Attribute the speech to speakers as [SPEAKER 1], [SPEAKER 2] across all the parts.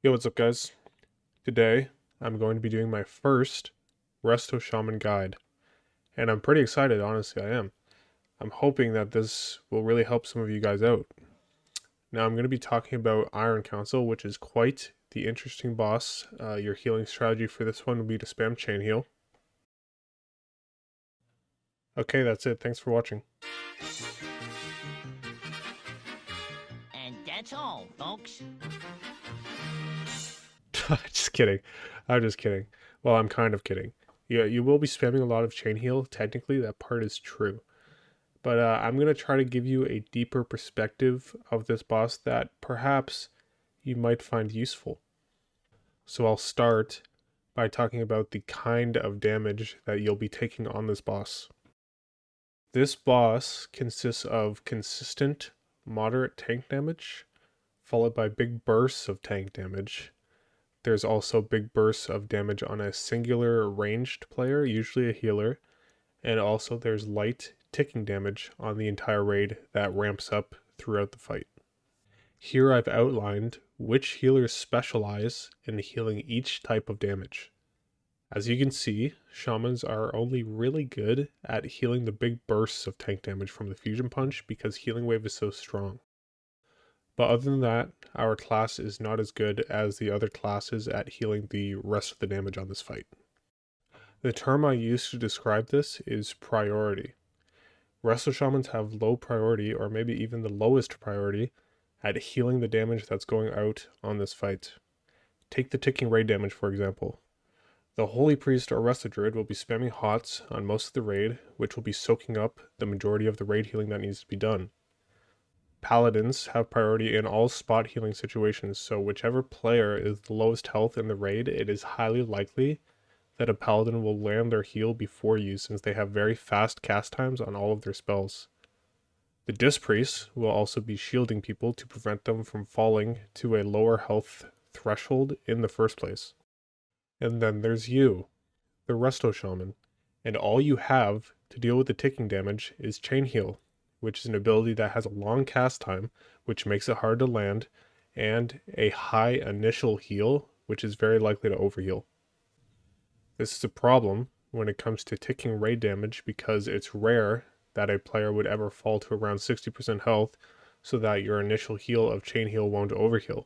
[SPEAKER 1] Yo, what's up, guys? Today, I'm going to be doing my first Resto Shaman guide, and I'm pretty excited, honestly, I am. I'm hoping that this will really help some of you guys out. Now, I'm going to be talking about Iron Council, which is quite the interesting boss. Your healing strategy for this one would be to spam chain heal. Okay, that's it. Thanks for watching.
[SPEAKER 2] And that's all, folks.
[SPEAKER 1] Just kidding. I'm just kidding. Well, I'm kind of kidding. Yeah, you will be spamming a lot of chain heal. Technically, that part is true. But I'm going to try to give you a deeper perspective of this boss that perhaps you might find useful. So I'll start by talking about the kind of damage that you'll be taking on this boss. This boss consists of consistent, moderate tank damage, followed by big bursts of tank damage. There's also big bursts of damage on a singular ranged player, usually a healer, and also there's light ticking damage on the entire raid that ramps up throughout the fight. Here I've outlined which healers specialize in healing each type of damage. As you can see, shamans are only really good at healing the big bursts of tank damage from the fusion punch because healing wave is so strong. But other than that, our class is not as good as the other classes at healing the rest of the damage on this fight. The term I use to describe this is priority. Resto Shamans have low priority, or maybe even the lowest priority, at healing the damage that's going out on this fight. Take the ticking raid damage, for example. The Holy Priest or Resto Druid will be spamming hots on most of the raid, which will be soaking up the majority of the raid healing that needs to be done. Paladins have priority in all spot healing situations, so whichever player is the lowest health in the raid, it is highly likely that a paladin will land their heal before you since they have very fast cast times on all of their spells. The Disc Priest will also be shielding people to prevent them from falling to a lower health threshold in the first place. And then there's you, the Resto Shaman, and all you have to deal with the ticking damage is Chain Heal, which is an ability that has a long cast time, which makes it hard to land, and a high initial heal, which is very likely to overheal. This is a problem when it comes to ticking raid damage because it's rare that a player would ever fall to around 60% health so that your initial heal of chain heal won't overheal.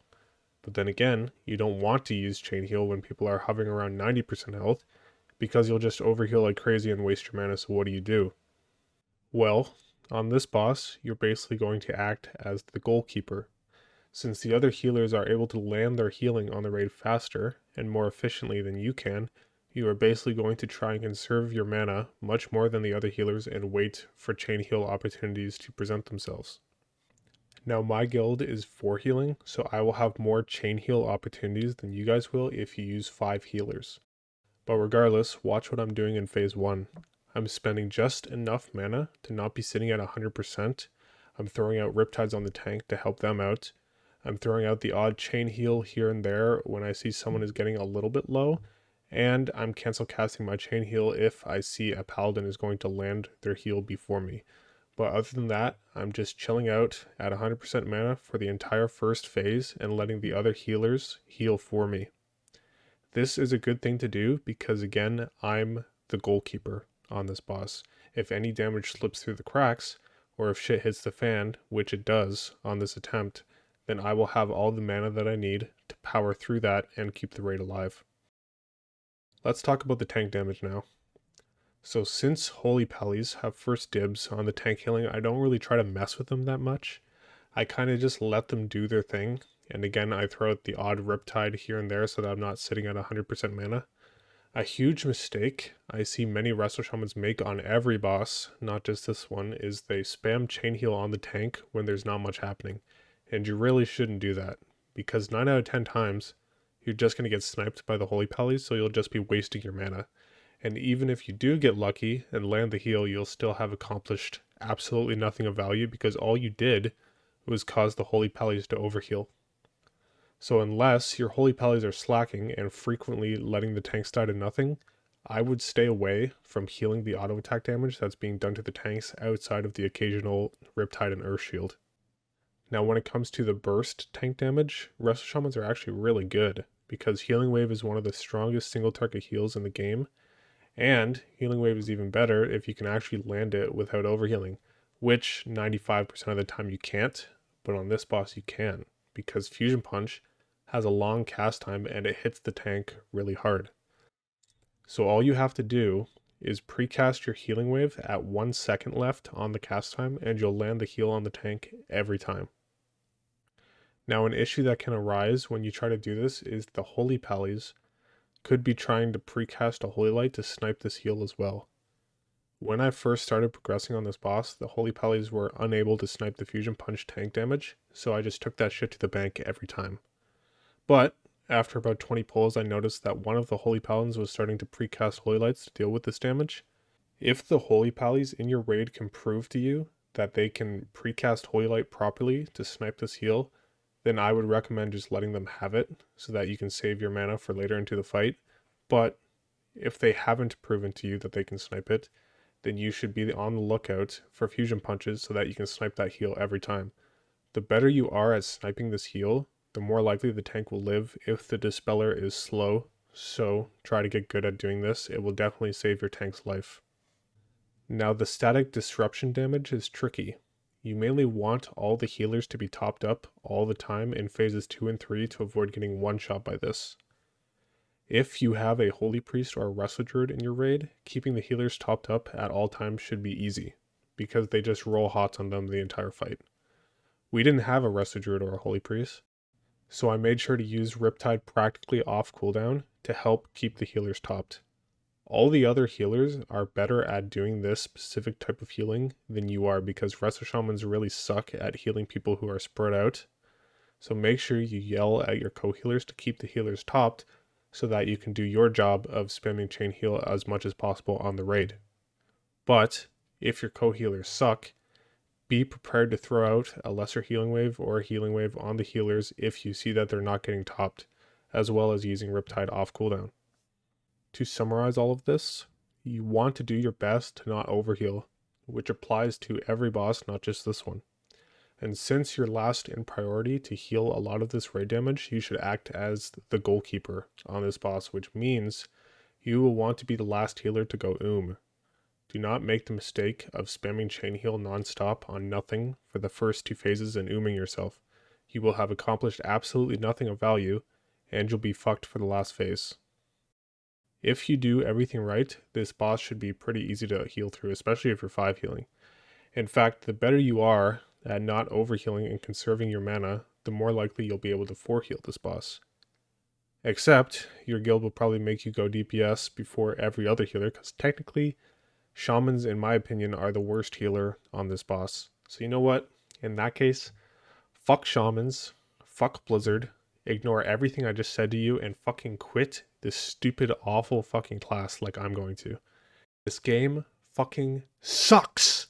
[SPEAKER 1] But then again, you don't want to use chain heal when people are hovering around 90% health because you'll just overheal like crazy and waste your mana, so what do? Well, on this boss, you're basically going to act as the goalkeeper. Since the other healers are able to land their healing on the raid faster and more efficiently than you can, you are basically going to try and conserve your mana much more than the other healers and wait for chain heal opportunities to present themselves. Now my guild is 4 healing, so I will have more chain heal opportunities than you guys will if you use 5 healers. But regardless, watch what I'm doing in phase 1. I'm spending just enough mana to not be sitting at 100%. I'm throwing out Riptides on the tank to help them out. I'm throwing out the odd chain heal here and there when I see someone is getting a little bit low, and I'm cancel casting my chain heal if I see a paladin is going to land their heal before me. But other than that, I'm just chilling out at 100% mana for the entire first phase and letting the other healers heal for me. This is a good thing to do because again, I'm the goalkeeper on this boss. If any damage slips through the cracks, or if shit hits the fan, which it does on this attempt, then I will have all the mana that I need to power through that and keep the raid alive. Let's talk about the tank damage now. So since Holy Pallies have first dibs on the tank healing, I don't really try to mess with them that much. I kind of just let them do their thing, and again I throw out the odd Riptide here and there so that I'm not sitting at 100% mana. A huge mistake I see many Resto Shamans make on every boss, not just this one, is they spam chain heal on the tank when there's not much happening. And you really shouldn't do that, because 9 out of 10 times, you're just going to get sniped by the Holy Pallies, so you'll just be wasting your mana. And even if you do get lucky and land the heal, you'll still have accomplished absolutely nothing of value because all you did was cause the Holy Pallies to overheal. So unless your Holy Pallies are slacking and frequently letting the tanks die to nothing, I would stay away from healing the auto attack damage that's being done to the tanks outside of the occasional Riptide and Earth Shield. Now, when it comes to the burst tank damage, Resto Shamans are actually really good because Healing Wave is one of the strongest single target heals in the game, and Healing Wave is even better if you can actually land it without overhealing, which 95% of the time you can't, but on this boss you can, because Fusion Punch has a long cast time and it hits the tank really hard. So all you have to do is precast your Healing Wave at 1 second left on the cast time, and you'll land the heal on the tank every time. Now, an issue that can arise when you try to do this is the Holy Pallies could be trying to precast a Holy Light to snipe this heal as well. When I first started progressing on this boss, the Holy Pallies were unable to snipe the Fusion Punch tank damage, so I just took that shit to the bank every time. But after about 20 pulls, I noticed that one of the Holy Paladins was starting to precast Holy Lights to deal with this damage. If the Holy Pallies in your raid can prove to you that they can precast Holy Light properly to snipe this heal, then I would recommend just letting them have it so that you can save your mana for later into the fight. But if they haven't proven to you that they can snipe it, then you should be on the lookout for fusion punches so that you can snipe that heal every time. The better you are at sniping this heal, the more likely the tank will live if the Dispeller is slow. So try to get good at doing this. It will definitely save your tank's life. Now, the static disruption damage is tricky. You mainly want all the healers to be topped up all the time in phases 2 and 3 to avoid getting one shot by this. If you have a Holy Priest or a Resto Druid in your raid, keeping the healers topped up at all times should be easy, because they just roll hots on them the entire fight. We didn't have a Resto Druid or a Holy Priest, so I made sure to use Riptide practically off cooldown to help keep the healers topped. All the other healers are better at doing this specific type of healing than you are, because Resto Shamans really suck at healing people who are spread out. So make sure you yell at your co-healers to keep the healers topped so that you can do your job of spamming chain heal as much as possible on the raid. But if your co-healers suck, be prepared to throw out a lesser healing wave or a healing wave on the healers if you see that they're not getting topped, as well as using Riptide off cooldown. To summarize all of this, you want to do your best to not overheal, which applies to every boss, not just this one. And since you're last in priority to heal a lot of this raid damage, you should act as the goalkeeper on this boss, which means you will want to be the last healer to go Do not make the mistake of spamming chain heal non-stop on nothing for the first 2 phases and ooming yourself. You will have accomplished absolutely nothing of value, and you'll be fucked for the last phase. If you do everything right, this boss should be pretty easy to heal through, especially if you're 5 healing. In fact, the better you are at not overhealing and conserving your mana, the more likely you'll be able to 4 heal this boss. Except, your guild will probably make you go DPS before every other healer, because technically, Shamans, in my opinion, are the worst healer on this boss. So you know what? In that case, fuck Shamans, fuck Blizzard, ignore everything I just said to you, and fucking quit this stupid, awful fucking class like I'm going to. This game fucking sucks!